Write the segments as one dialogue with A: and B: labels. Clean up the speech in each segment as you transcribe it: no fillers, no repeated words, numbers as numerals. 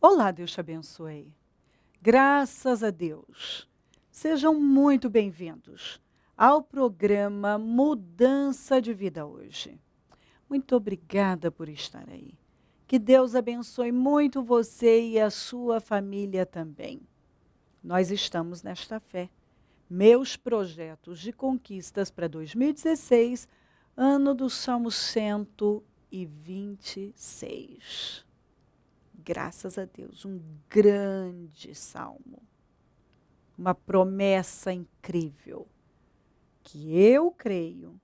A: Olá, Deus te abençoe. Graças a Deus. Sejam muito bem-vindos ao programa Mudança de Vida hoje. Muito obrigada por estar aí. Que Deus abençoe muito você e a sua família também. Nós estamos nesta fé. Meus projetos de conquistas para 2016, ano do Salmo 126. Graças a Deus, um grande salmo. Uma promessa incrível. Que eu creio,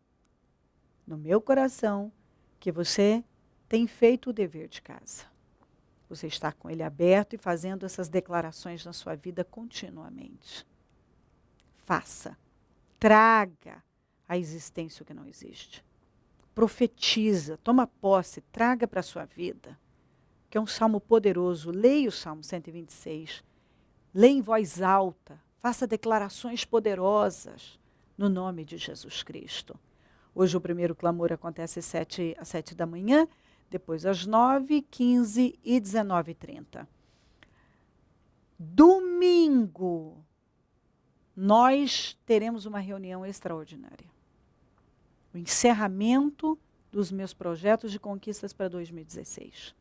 A: no meu coração, que você tem feito o dever de casa. Você está com ele aberto e fazendo essas declarações na sua vida continuamente. Faça. Traga à existência o que não existe. Profetiza, toma posse, traga para a sua vida. Que é um salmo poderoso. Leia o Salmo 126. Leia em voz alta. Faça declarações poderosas no nome de Jesus Cristo. Hoje o primeiro clamor acontece às 7 da manhã, depois às 9, 15 e 19h30. Domingo, nós teremos uma reunião extraordinária. O encerramento dos meus projetos de conquistas para 2016.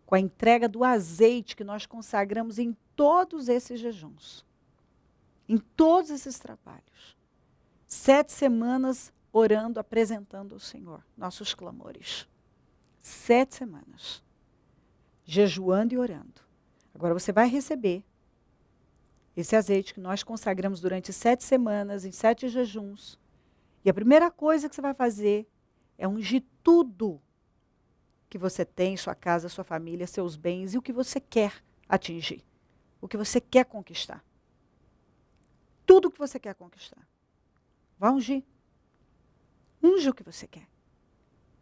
A: Com a entrega do azeite que nós consagramos em todos esses jejuns. Em todos esses trabalhos. 7 semanas orando, apresentando ao Senhor nossos clamores. 7 semanas. Jejuando e orando. Agora você vai receber esse azeite que nós consagramos durante 7 semanas, em 7 jejuns. E a primeira coisa que você vai fazer é ungir tudo que você tem, sua casa, sua família, seus bens e o que você quer atingir. O que você quer conquistar. Tudo o que você quer conquistar. Vai ungir. Unge o que você quer.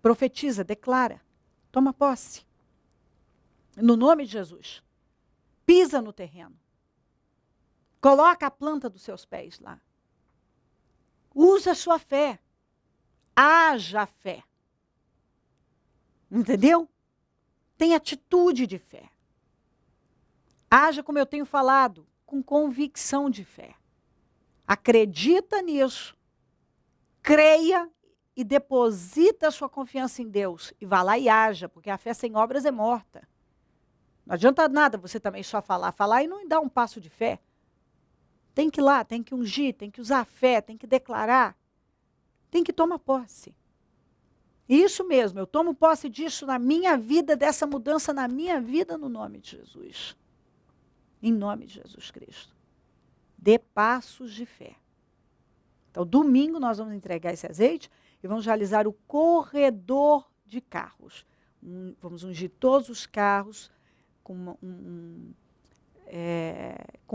A: Profetiza, declara. Toma posse. No nome de Jesus. Pisa no terreno. Coloca a planta dos seus pés lá. Usa a sua fé. Haja fé. Entendeu? Tem atitude de fé. Haja, como eu tenho falado, com convicção de fé. Acredita nisso. Creia e deposita a sua confiança em Deus. E vá lá e haja, porque a fé sem obras é morta. Não adianta nada você também só falar e não dar um passo de fé. Tem que ir lá, tem que ungir, tem que usar a fé, tem que declarar. Tem que tomar posse. Isso mesmo, eu tomo posse disso na minha vida, dessa mudança na minha vida, no nome de Jesus. Em nome de Jesus Cristo. Dê passos de fé. Então, domingo nós vamos entregar esse azeite e vamos realizar o corredor de carros. Vamos ungir todos os carros com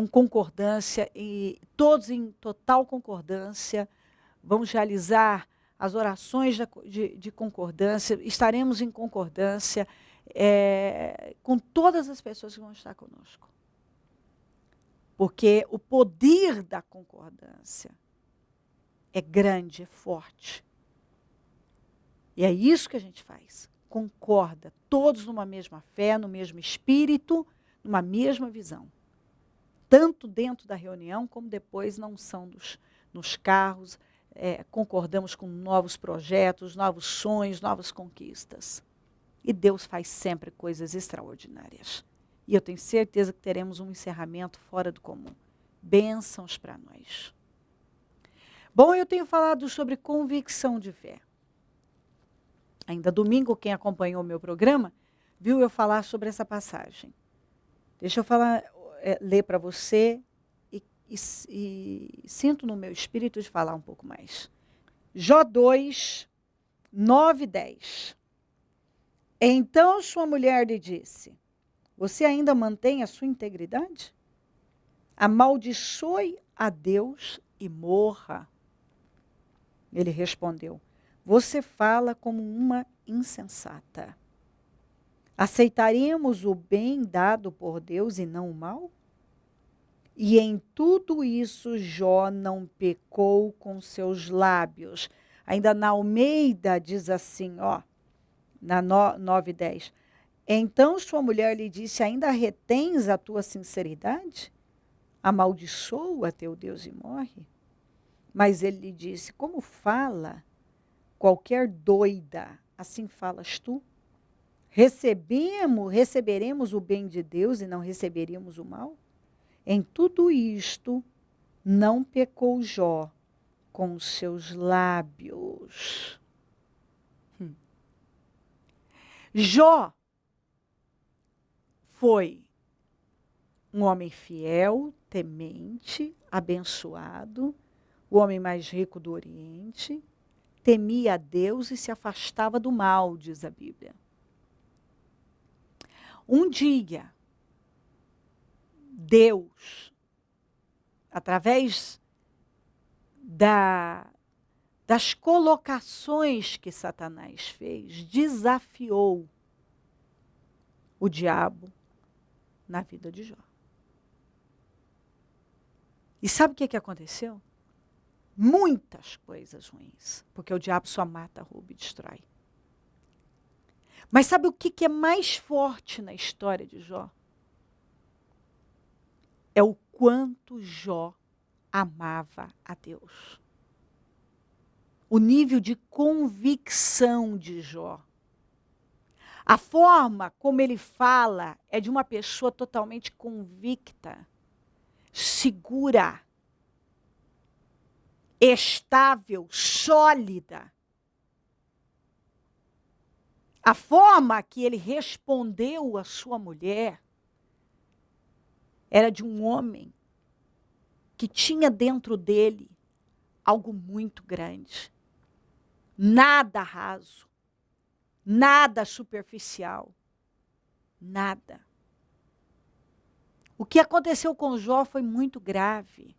A: concordância, e todos em total concordância. Vamos realizar as orações de concordância, estaremos em concordância com todas as pessoas que vão estar conosco. Porque o poder da concordância é grande, é forte. E é isso que a gente faz. Concorda, todos numa mesma fé, no mesmo espírito, numa mesma visão. Tanto dentro da reunião, como depois na unção nos carros, concordamos com novos projetos, novos sonhos, novas conquistas. E Deus faz sempre coisas extraordinárias. E eu tenho certeza que teremos um encerramento fora do comum. Bênçãos para nós. Bom, eu tenho falado sobre convicção de fé. Ainda domingo, quem acompanhou o meu programa, viu eu falar sobre essa passagem. Deixa eu ler para você e sinto no meu espírito de falar um pouco mais. Jó 2, 9 e 10. Então sua mulher lhe disse, você ainda mantém a sua integridade? Amaldiçoe a Deus e morra. Ele respondeu, você fala como uma insensata. Aceitaremos o bem dado por Deus e não o mal? E em tudo isso Jó não pecou com seus lábios. Ainda na Almeida diz assim, na 9:10. Então sua mulher lhe disse: ainda retens a tua sinceridade? Amaldiçoa teu Deus e morre. Mas ele lhe disse: como fala qualquer doida, assim falas tu? Receberemos o bem de Deus e não receberíamos o mal? Em tudo isto não pecou Jó com os seus lábios. Jó foi um homem fiel, temente, abençoado, o homem mais rico do Oriente, temia a Deus e se afastava do mal, diz a Bíblia. Um dia, Deus, através das colocações que Satanás fez, desafiou o diabo na vida de Jó. E sabe o que aconteceu? Muitas coisas ruins, porque o diabo só mata, rouba e destrói. Mas sabe o que é mais forte na história de Jó? É o quanto Jó amava a Deus. O nível de convicção de Jó. A forma como ele fala é de uma pessoa totalmente convicta, segura, estável, sólida. A forma que ele respondeu à sua mulher era de um homem que tinha dentro dele algo muito grande. Nada raso, nada superficial, nada. O que aconteceu com Jó foi muito grave.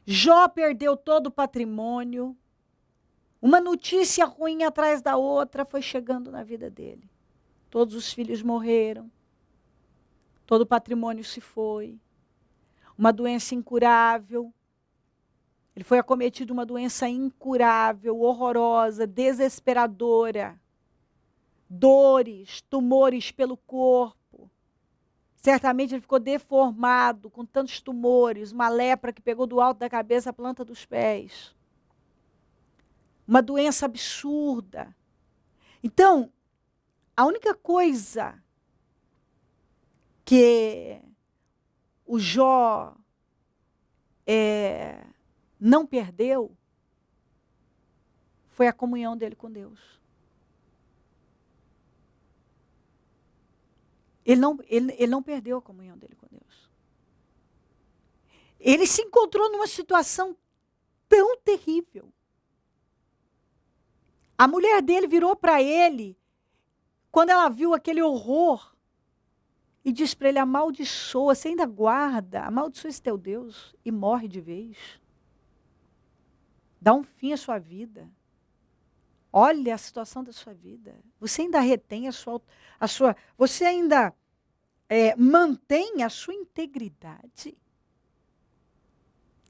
A: Jó perdeu todo o patrimônio. Uma notícia ruim atrás da outra foi chegando na vida dele. Todos os filhos morreram. Todo o patrimônio se foi. Uma doença incurável. Ele foi acometido de uma doença incurável, horrorosa, desesperadora. Dores, tumores pelo corpo. Certamente ele ficou deformado, com tantos tumores, uma lepra que pegou do alto da cabeça à planta dos pés. Uma doença absurda. Então, a única coisa que o Jó não perdeu foi a comunhão dele com Deus. Ele não perdeu a comunhão dele com Deus. Ele se encontrou numa situação tão terrível. A mulher dele virou para ele, quando ela viu aquele horror, e disse para ele: amaldiçoa, você ainda guarda, amaldiçoa esse teu Deus e morre de vez. Dá um fim à sua vida. Olha a situação da sua vida. Você ainda retém você ainda mantém a sua integridade.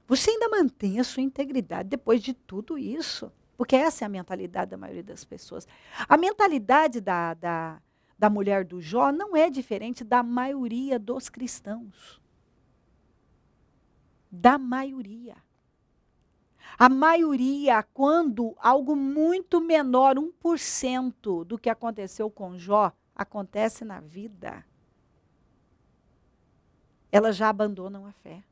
A: Você ainda mantém a sua integridade depois de tudo isso. Porque essa é a mentalidade da maioria das pessoas. A mentalidade da mulher do Jó não é diferente da maioria dos cristãos. Da maioria. A maioria, quando algo muito menor, 1% do que aconteceu com Jó, acontece na vida, elas já abandonam a fé.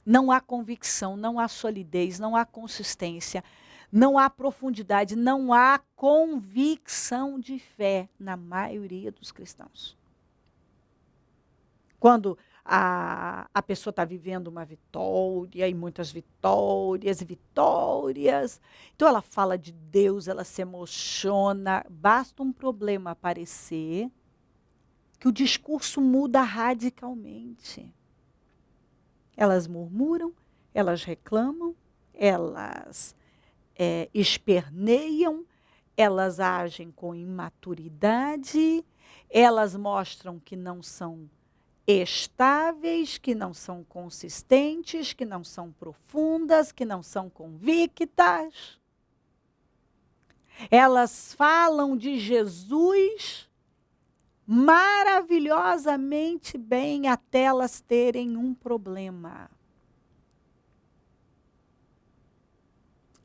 A: Não há convicção, não há solidez, não há consistência, não há profundidade, não há convicção de fé na maioria dos cristãos. Quando a pessoa está vivendo uma vitória, e muitas vitórias e vitórias, então ela fala de Deus, ela se emociona, basta um problema aparecer, que o discurso muda radicalmente. Elas murmuram, elas reclamam, elas esperneiam, elas agem com imaturidade, elas mostram que não são estáveis, que não são consistentes, que não são profundas, que não são convictas. Elas falam de Jesus maravilhosamente bem até elas terem um problema.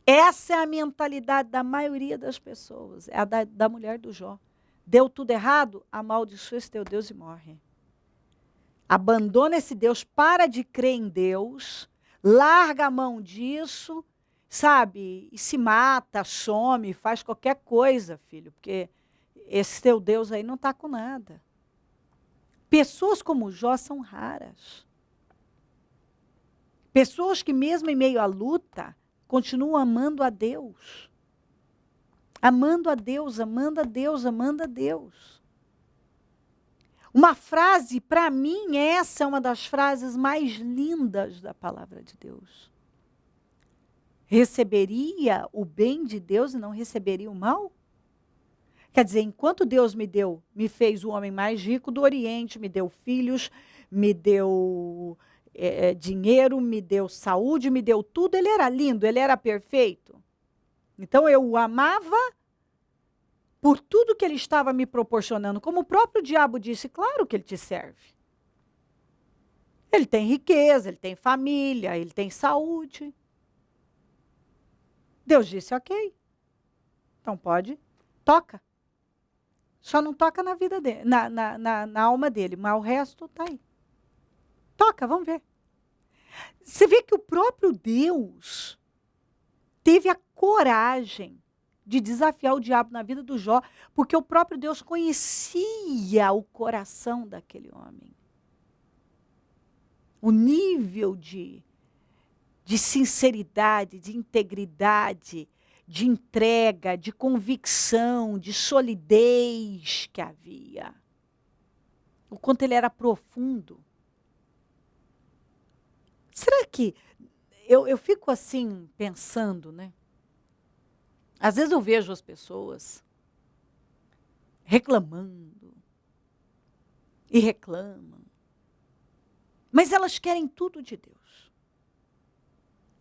A: Essa é a mentalidade da maioria das pessoas, é a da mulher do Jó. Deu tudo errado? Amaldiçoa esse teu Deus e morre. Abandona esse Deus, para de crer em Deus, larga a mão disso, sabe? E se mata, some, faz qualquer coisa, filho, porque esse teu Deus aí não está com nada. Pessoas como Jó são raras. Pessoas que mesmo em meio à luta, continuam amando a Deus. Amando a Deus, amando a Deus, amando a Deus. Uma frase, para mim, essa é uma das frases mais lindas da palavra de Deus. Receberia o bem de Deus e não receberia o mal? Quer dizer, enquanto Deus me fez o homem mais rico do Oriente, me deu filhos, me deu dinheiro, me deu saúde, me deu tudo, ele era lindo, ele era perfeito. Então eu o amava por tudo que ele estava me proporcionando. Como o próprio diabo disse, claro que ele te serve. Ele tem riqueza, ele tem família, ele tem saúde. Deus disse, ok. Então pode, toca. Só não toca na vida dele, na alma dele, mas o resto está aí. Toca, vamos ver. Você vê que o próprio Deus teve a coragem de desafiar o diabo na vida do Jó, porque o próprio Deus conhecia o coração daquele homem. O nível de sinceridade, de integridade, de entrega, de convicção, de solidez que havia. O quanto ele era profundo. Será que... Eu fico assim, pensando, né? Às vezes eu vejo as pessoas reclamando. E reclamam. Mas elas querem tudo de Deus.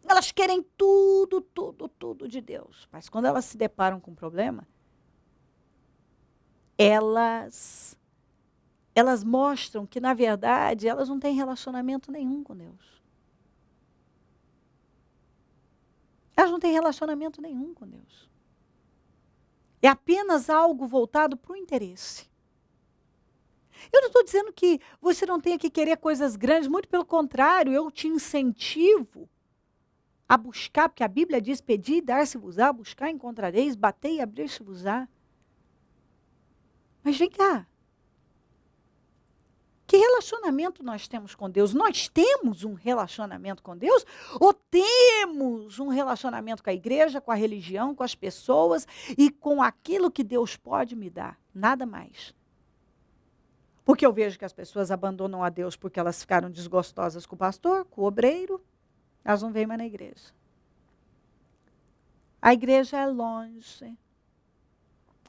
A: Elas querem tudo, tudo, tudo de Deus. Mas quando elas se deparam com um problema, elas mostram que, na verdade, elas não têm relacionamento nenhum com Deus. Elas não têm relacionamento nenhum com Deus. É apenas algo voltado para o interesse. Eu não estou dizendo que você não tenha que querer coisas grandes, muito pelo contrário, eu te incentivo a buscar, porque a Bíblia diz, pedir e dar-se-vos-á, buscar encontrareis, bater e abrir-se-vos-á. Mas vem cá. Que relacionamento nós temos com Deus? Nós temos um relacionamento com Deus? Ou temos um relacionamento com a igreja, com a religião, com as pessoas e com aquilo que Deus pode me dar? Nada mais. Porque eu vejo que as pessoas abandonam a Deus porque elas ficaram desgostosas com o pastor, com o obreiro, elas não vêm mais na igreja. A igreja é longe.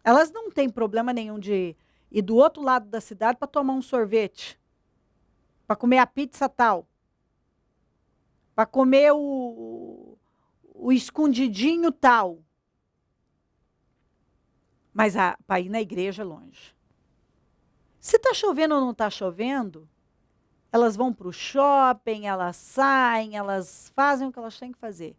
A: Elas não têm problema nenhum de ir do outro lado da cidade para tomar um sorvete, para comer a pizza tal, para comer o escondidinho tal. Mas para ir na igreja é longe. Se está chovendo ou não está chovendo, elas vão para o shopping, elas saem, elas fazem o que elas têm que fazer.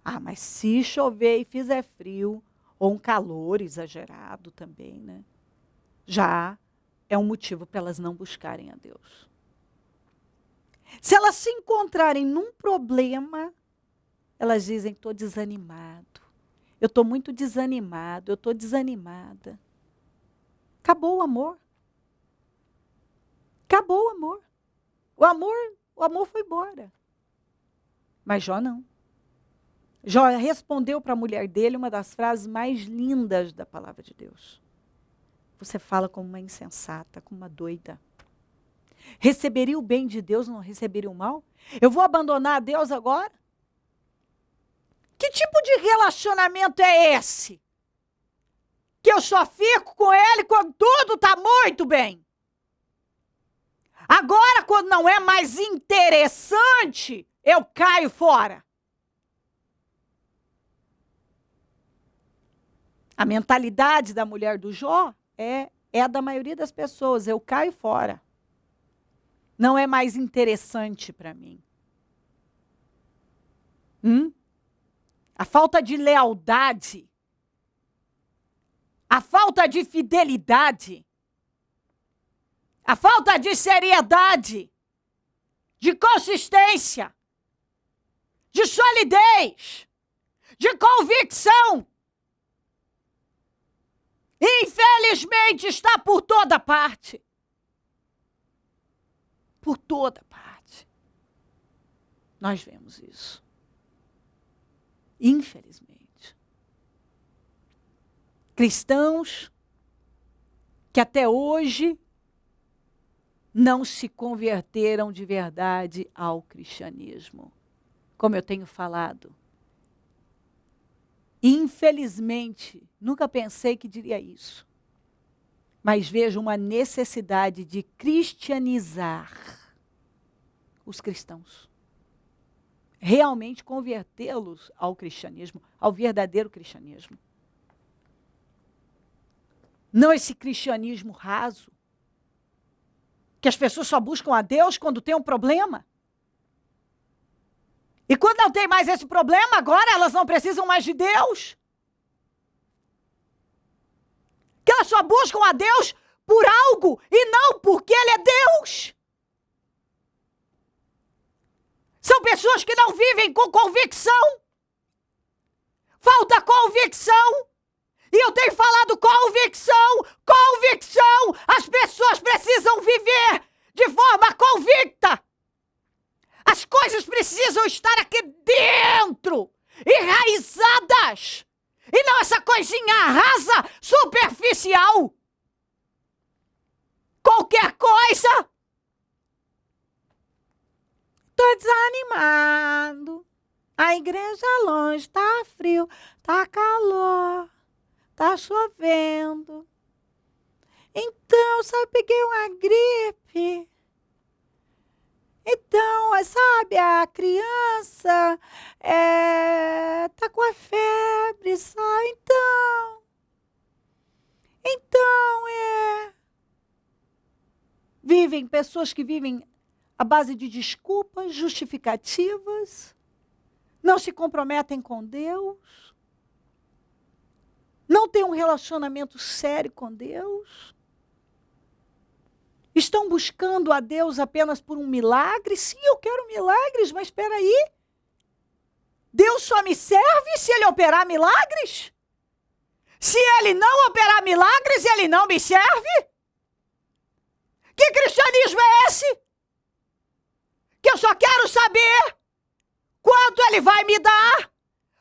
A: Ah, mas se chover e fizer frio, ou um calor exagerado também, né? Já é um motivo para elas não buscarem a Deus. Se elas se encontrarem num problema, elas dizem, estou desanimado. Eu estou muito desanimado, eu estou desanimada. Acabou o amor. Acabou o amor. O amor foi embora. Mas Jó não. Jó respondeu para a mulher dele uma das frases mais lindas da palavra de Deus. Você fala como uma insensata, como uma doida. Receberia o bem de Deus, não receberia o mal? Eu vou abandonar a Deus agora? Que tipo de relacionamento é esse? Que eu só fico com ele quando tudo está muito bem. Agora, quando não é mais interessante, eu caio fora. A mentalidade da mulher do Jó é a da maioria das pessoas. Eu caio fora. Não é mais interessante para mim. A falta de lealdade, a falta de fidelidade, a falta de seriedade, de consistência, de solidez, de convicção, infelizmente está por toda parte. Por toda parte. Nós vemos isso. Infelizmente. Cristãos que até hoje não se converteram de verdade ao cristianismo. Como eu tenho falado. Infelizmente, nunca pensei que diria isso. Mas vejo uma necessidade de cristianizar os cristãos. Realmente convertê-los ao cristianismo, ao verdadeiro cristianismo. Não esse cristianismo raso, que as pessoas só buscam a Deus quando tem um problema. E quando não tem mais esse problema, agora elas não precisam mais de Deus. Que elas só buscam a Deus por algo e não porque Ele é Deus. São pessoas que não vivem com convicção. Falta convicção. E eu tenho falado convicção, convicção. As pessoas precisam viver de forma convicta. As coisas precisam estar aqui dentro, enraizadas. E não essa coisinha rasa, superficial. Qualquer coisa. Tô desanimado. A igreja longe, tá frio, tá calor, tá chovendo. Então, sabe, peguei uma gripe. Então, sabe, a criança tá com a febre, sabe? Vivem, pessoas que vivem à base de desculpas, justificativas, não se comprometem com Deus, não têm um relacionamento sério com Deus. Estão buscando a Deus apenas por um milagre? Sim, eu quero milagres, mas espera aí. Deus só me serve se Ele operar milagres? Se Ele não operar milagres, Ele não me serve? Que cristianismo é esse? Que eu só quero saber quanto Ele vai me dar.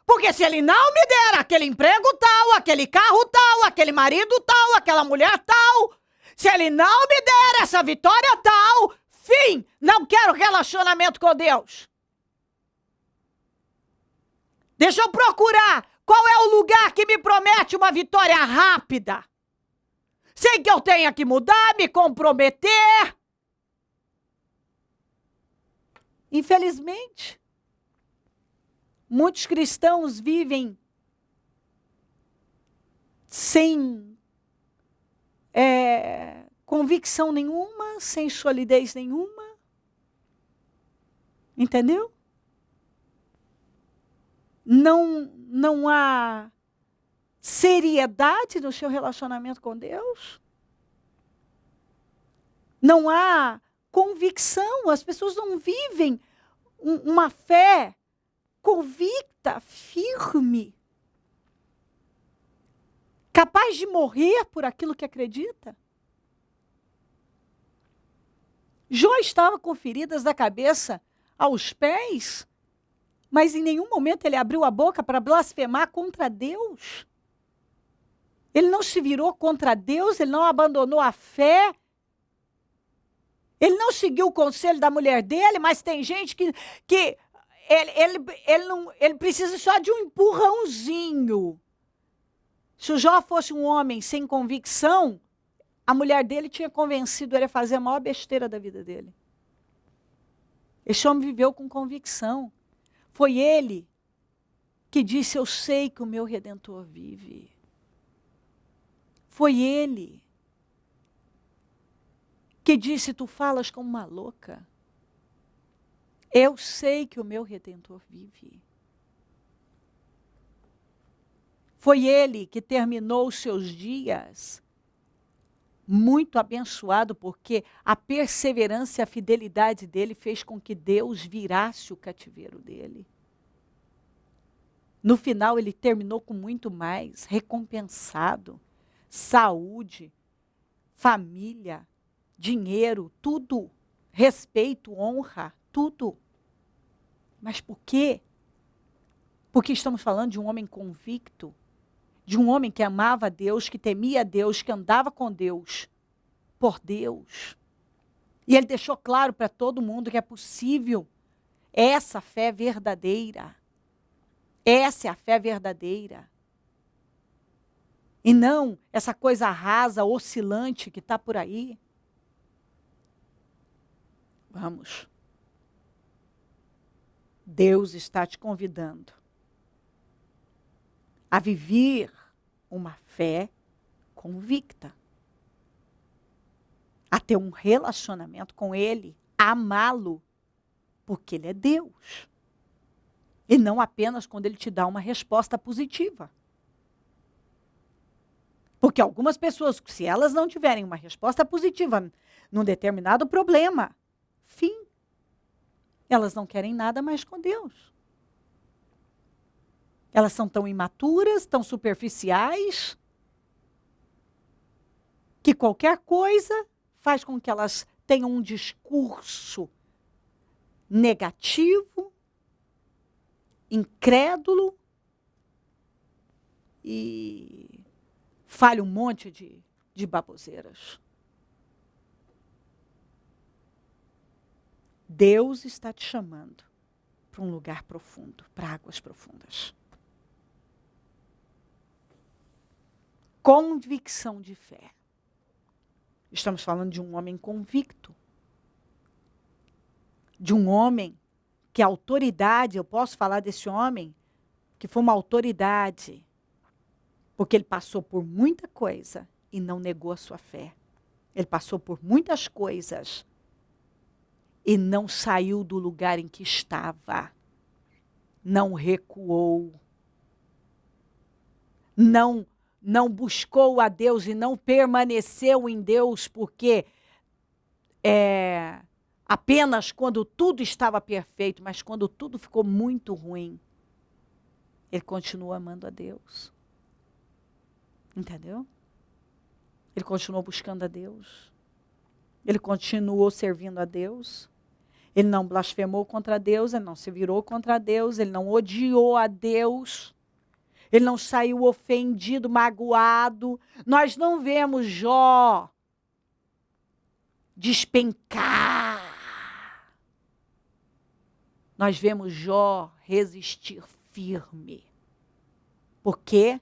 A: Porque se Ele não me der aquele emprego tal, aquele carro tal, aquele marido tal, aquela mulher tal... Se Ele não me der essa vitória tal, fim, não quero relacionamento com Deus. Deixa eu procurar qual é o lugar que me promete uma vitória rápida. Sem que eu tenha que mudar, me comprometer. Infelizmente, muitos cristãos vivem sem convicção nenhuma, sem solidez nenhuma. Entendeu? Não há seriedade no seu relacionamento com Deus. Não há convicção. As pessoas não vivem uma fé convicta, firme, capaz de morrer por aquilo que acredita. Jó estava com feridas da cabeça aos pés, mas em nenhum momento ele abriu a boca para blasfemar contra Deus. Ele não se virou contra Deus, ele não abandonou a fé. Ele não seguiu o conselho da mulher dele, mas tem gente que ele precisa só de um empurrãozinho. Se o Jó fosse um homem sem convicção, a mulher dele tinha convencido ele a fazer a maior besteira da vida dele. Esse homem viveu com convicção. Foi ele que disse, eu sei que o meu Redentor vive. Foi ele que disse: tu falas como uma louca. Eu sei que o meu Redentor vive. Foi ele que terminou os seus dias muito abençoado, porque a perseverança e a fidelidade dele fez com que Deus virasse o cativeiro dele. No final, ele terminou com muito mais, recompensado, saúde, família, dinheiro, tudo, respeito, honra, tudo. Mas por quê? Porque estamos falando de um homem convicto, de um homem que amava a Deus, que temia a Deus, que andava com Deus, por Deus. E ele deixou claro para todo mundo que é possível essa fé verdadeira. Essa é a fé verdadeira. E não essa coisa rasa, oscilante que está por aí. Vamos. Deus está te convidando a viver uma fé convicta. A ter um relacionamento com Ele, a amá-lo, porque Ele é Deus. E não apenas quando Ele te dá uma resposta positiva. Porque algumas pessoas, se elas não tiverem uma resposta positiva num determinado problema, fim, elas não querem nada mais com Deus. Elas são tão imaturas, tão superficiais, que qualquer coisa faz com que elas tenham um discurso negativo, incrédulo e fale um monte de baboseiras. Deus está te chamando para um lugar profundo, para águas profundas. Convicção de fé. Estamos falando de um homem convicto. De um homem que a autoridade, eu posso falar desse homem, que foi uma autoridade, porque ele passou por muita coisa e não negou a sua fé. Ele passou por muitas coisas e não saiu do lugar em que estava. Não recuou. Não buscou a Deus e não permaneceu em Deus, porque apenas quando tudo estava perfeito, mas quando tudo ficou muito ruim, ele continua amando a Deus. Entendeu? Ele continuou buscando a Deus. Ele continuou servindo a Deus. Ele não blasfemou contra Deus, ele não se virou contra Deus, ele não odiou a Deus. Ele não saiu ofendido, magoado. Nós não vemos Jó despencar. Nós vemos Jó resistir firme. Por quê?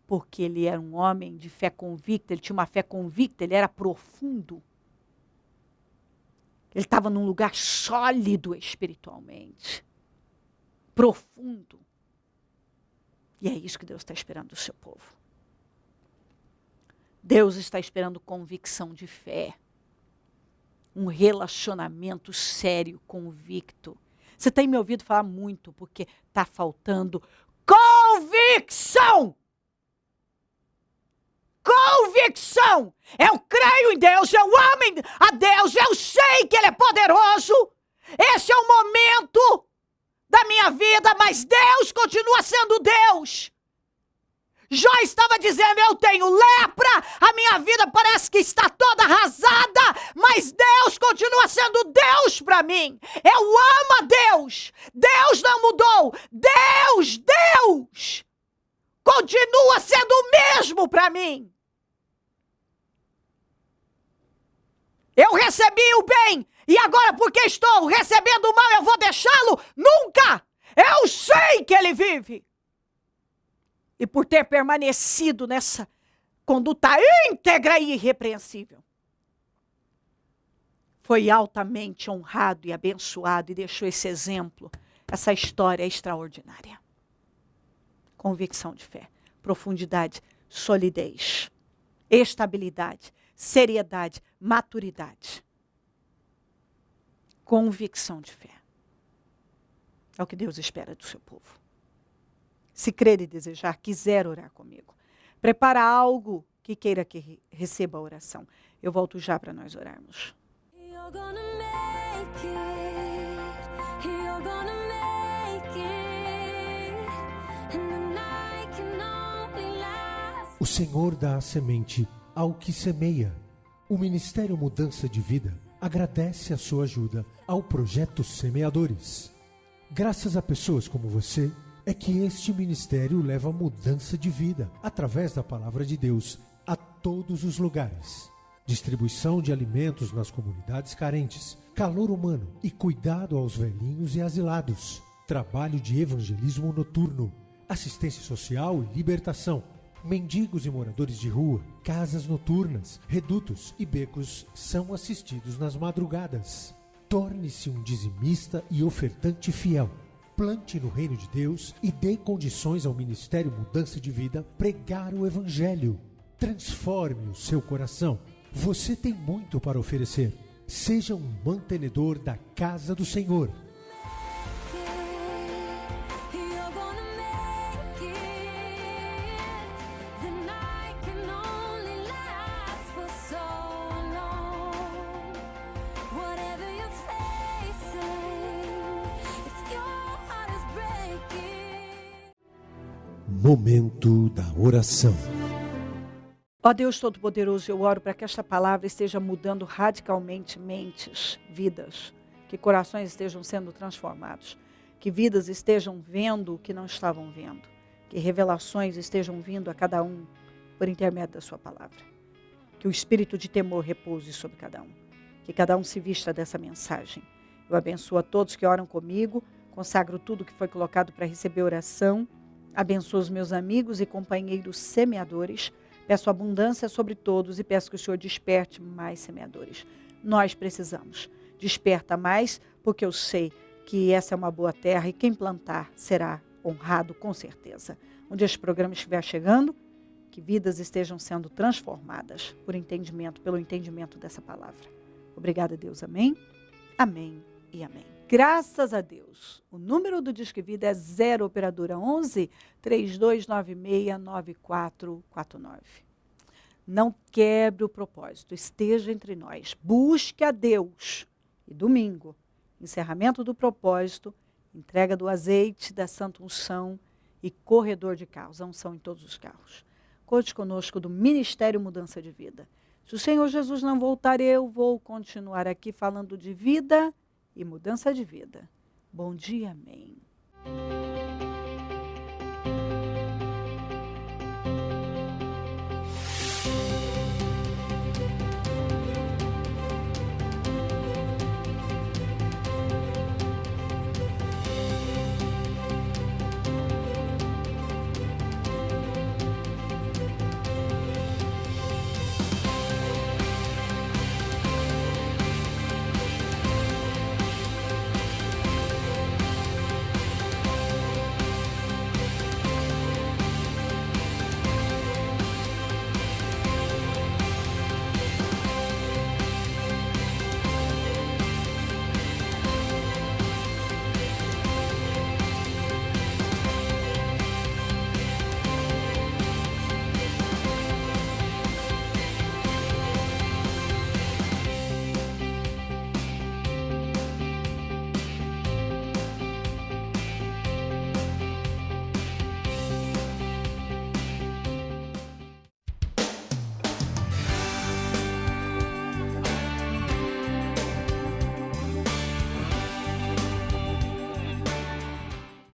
A: Porque ele era um homem de fé convicta, ele tinha uma fé convicta, ele era profundo. Ele estava num lugar sólido espiritualmente. Profundo. E é isso que Deus está esperando do seu povo. Deus está esperando convicção de fé. Um relacionamento sério, convicto. Você tem me ouvido falar muito, porque está faltando convicção! Convicção! Eu creio em Deus, eu amo a Deus, eu sei que Ele é poderoso. Esse é o momento da minha vida, mas Deus continua sendo Deus. Jó estava dizendo, eu tenho lepra, a minha vida parece que está toda arrasada, mas Deus continua sendo Deus para mim. Eu amo a Deus. Deus não mudou. Deus continua sendo o mesmo para mim. Eu recebi o bem, e agora porque estou recebendo o mal, eu vou deixá-lo? Nunca! Eu sei que ele vive. E por ter permanecido nessa conduta íntegra e irrepreensível, foi altamente honrado e abençoado e deixou esse exemplo, essa história extraordinária. Convicção de fé, profundidade, solidez, estabilidade, seriedade, maturidade, convicção de fé. É o que Deus espera do seu povo. Se crer e desejar, quiser orar comigo, prepara algo que queira que receba a oração. Eu volto já para nós orarmos.
B: O Senhor dá a semente ao que semeia. O Ministério Mudança de Vida agradece a sua ajuda ao Projeto Semeadores. Graças a pessoas como você, é que este ministério leva mudança de vida, através da Palavra de Deus, a todos os lugares. Distribuição de alimentos nas comunidades carentes, calor humano e cuidado aos velhinhos e asilados. Trabalho de evangelismo noturno, assistência social e libertação. Mendigos e moradores de rua, casas noturnas, redutos e becos são assistidos nas madrugadas. Torne-se um dizimista e ofertante fiel. Plante no reino de Deus e dê condições ao Ministério Mudança de Vida pregar o Evangelho. Transforme o seu coração. Você tem muito para oferecer. Seja um mantenedor da casa do Senhor. Momento da oração.
A: Ó Deus Todo-Poderoso, eu oro para que esta palavra esteja mudando radicalmente mentes, vidas, que corações estejam sendo transformados, que vidas estejam vendo o que não estavam vendo, que revelações estejam vindo a cada um por intermédio da sua palavra. Que o espírito de temor repouse sobre cada um, que cada um se vista dessa mensagem. Eu abençoo a todos que oram comigo, consagro tudo que foi colocado para receber oração, abençoo os meus amigos e companheiros semeadores, peço abundância sobre todos e peço que o Senhor desperte mais semeadores. Nós precisamos. Desperta mais, porque eu sei que essa é uma boa terra e quem plantar será honrado com certeza. Onde este programa estiver chegando, que vidas estejam sendo transformadas pelo entendimento dessa palavra. Obrigada, Deus. Amém? Amém e amém. Graças a Deus. O número do Disque Vida é 0 operadora 11 3296 9449. Não quebre o propósito, esteja entre nós. Busque a Deus. E domingo, encerramento do propósito, entrega do azeite, da santa unção e corredor de carros, a unção em todos os carros. Conte conosco do Ministério Mudança de Vida. Se o Senhor Jesus não voltar, eu vou continuar aqui falando de vida e mudança de vida. Bom dia, amém.